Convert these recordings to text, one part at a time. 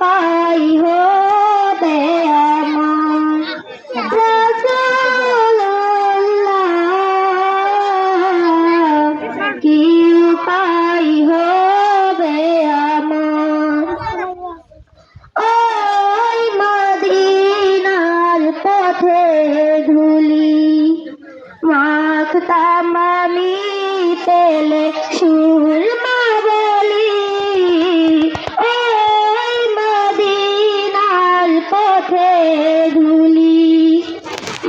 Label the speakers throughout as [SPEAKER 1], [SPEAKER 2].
[SPEAKER 1] উপায় হবে আমার রাসূলুল্লাহ, কি উপায় হবে আমার। ওই মদিনার পথে ধুলি মাখতাম আমি তেলে সুরমা বলি। ওই মদিনার পথে ধুলি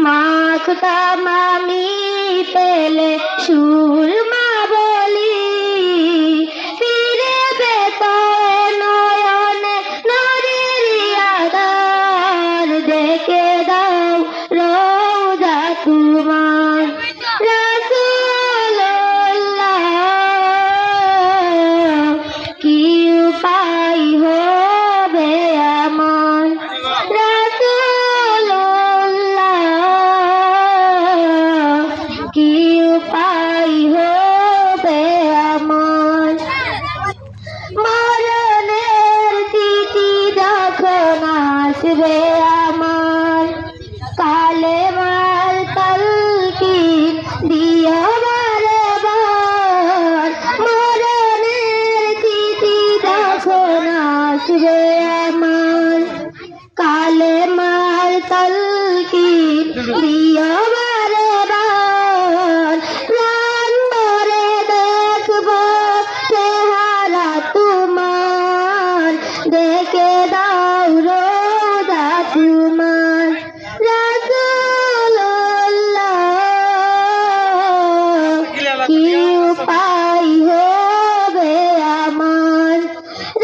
[SPEAKER 1] মাখতাম আমি তেলে সুরমা বলি। ফিরে পেত নয়নে নদীর আধার, দেখে দাও রওজা তোমার রাসূলুল্লাহ, কি উপায় হবে আমার রাসূলুল্লাহ, কি উপায় হবে আমার। মরণের চিঠি যখন আসবে আমার, কালেমার তালকিন দিও বারে বার। মরণের চিঠি যখন আসবে আমার, কালেমার তালকিন দিও বারে বার। প্রাণ ভরে দেখবো চেহারা তোমার, দেখে দাও রোজা তোমার রাসূলুল্লাহ, কি উপায় হবে আমার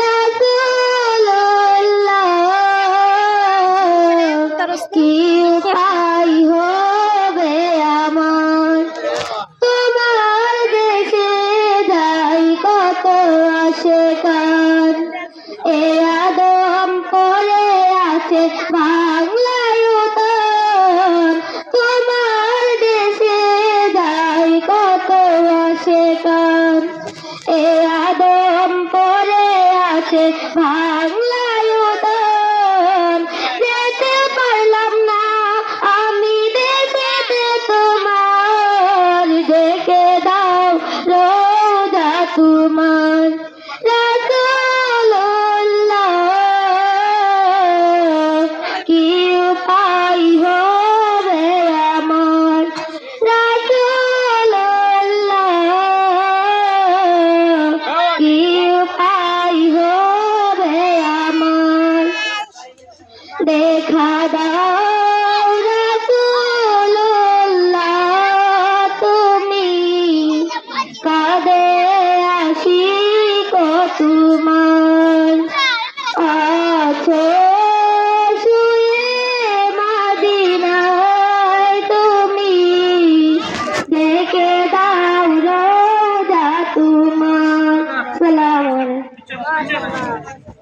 [SPEAKER 1] রাসূলুল্লাহ, কি উপায় হবে আমার। তোমার দেশে যাই কত আশেকান, এ আদম করে আছে বাংলায় উতান। তোমার দেশে যাই কত আশেকান, এ আদম করে আছে বাংলায় উতান। যেতে পারলাম না আমি দেশেতে তোমার, দেখে দাও রোজা তোমার রাসূলুল্লাহ, কি উপায় হবে আমার রাসূলুল্লাহ, কি উপায় হবে আমার। দেখা দাও রাসূলুল্লাহ, তুমি কাঁদে আশিক তোমার। আছো শুয়ে মদিনায় তুমি, দেখে দাও রওজা তোমার। সালাম আলাইকুম।